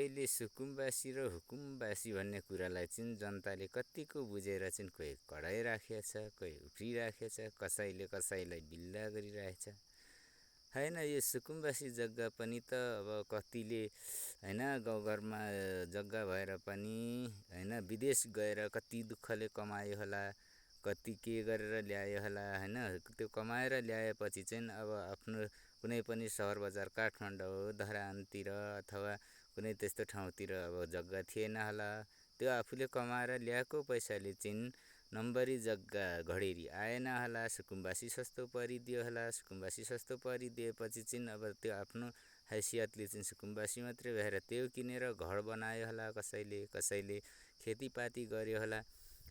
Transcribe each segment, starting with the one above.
अहिले सुकुम्बासी र हुकुमबासी भन्ने कुरालाई चाहिँ जनताले कतिको बुझेर चाहिँ कोही कराइराखेको छ, कोही उफ्रिराखेको छ, कसैले कसैलाई बिल्ला गरिरहेछ। होइन, यो सुकुम्बासी जग्गा पनि त अब कतिले होइन गाउँघरमा जग्गा भएर पनि होइन विदेश गएर कति दुःखले कमायो होला, कति के गरेर ल्यायो होला। होइन, त्यो कमाएर ल्याएपछि चाहिँ अब आफ्नो कुनै पनि सहर बजार काठमाडौँ धरानतिर अथवा कुनै त्यस्तो ठाउँतिर अब जग्गा थिएन होला। त्यो आफूले कमाएर ल्याएको पैसाले चाहिँ नम्बरी जग्गा घडेरी आएन होला, सुकुम्बासी सस्तो परिदियो होला। सुकुम्बासी सस्तो परिदिएपछि चाहिँ अब त्यो आफ्नो हैसियतले चाहिँ सुकुम्बासी मात्रै भएर त्यो किनेर घर बनायो होला, कसैले खेतीपाती गर्यो होला।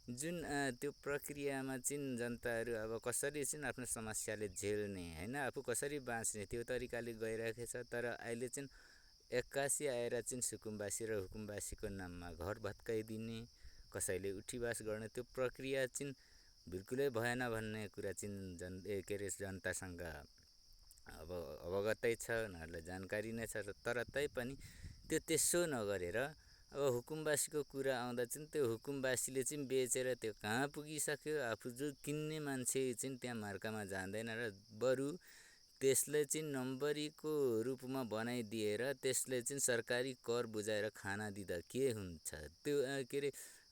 जुन त्यो प्रक्रियामा चाहिँ जनताहरू अब कसरी चाहिँ आफ्नो समस्याले झेल्ने, होइन, आफू कसरी बाँच्ने त्यो तरिकाले गइरहेको छ। तर अहिले चाहिँ एक्कासी आएर चाहिँ सुकुम्बासी र हुकुमबासीको नाममा घर भत्काइदिने, कसैले उठीवास गर्ने त्यो प्रक्रिया चाहिँ बिल्कुलै भएन भन्ने कुरा चाहिँ जनतासँग अब अवगतै छ, उनीहरूलाई जानकारी नै छ। तर तैपनि त्यो त्यसो नगरेर अब हुकुमबासीको कुरा आउँदा चाहिँ त्यो हुकुमबासीले चाहिँ बेचेर त्यो कहाँ पुगिसक्यो, आफू जो किन्ने मान्छे चाहिँ त्यहाँ मार्कामा जाँदैन र बरु त्यसले चाहिँ नम्बरीको रूपमा बनाइदिएर त्यसले चाहिँ सरकारी कर बुझाएर खाना दिँदा के हुन्छ। त्यो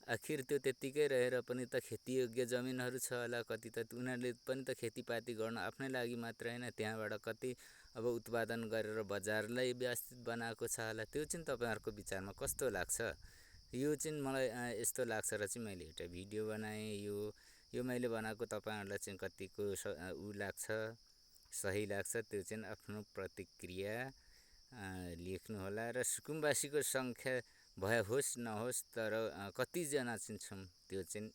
आखिर त्यो त्यत्तिकै रहेर पनि त खेतीयोग्य जमिनहरू छ होला, कति त उनीहरूले पनि त खेतीपाती गर्न आफ्नै लागि मात्र होइन, त्यहाँबाट कति अब उत्पादन गरेर बजारलाई व्यवस्थित बनाएको छ होला। त्यो चाहिँ तपाईँहरूको विचारमा कस्तो लाग्छ? यो चाहिँ मलाई यस्तो लाग्छ र चाहिँ मैले एउटा भिडियो बनाएँ। यो मैले बनाएको तपाईँहरूलाई चाहिँ कतिको लाग्छ, सही लाग्छ, त्यो चाहिँ आफ्नो प्रतिक्रिया लेख्नुहोला। र सुकुम्बासीको सङ्ख्या भए होस् नहोस् तर कतिजना चाहिँ छौँ त्यो चाहिँ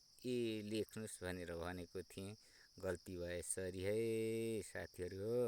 लेख्नुहोस् भनेर भनेको थिएँ। गल्ती भए सरी है साथीहरू हो।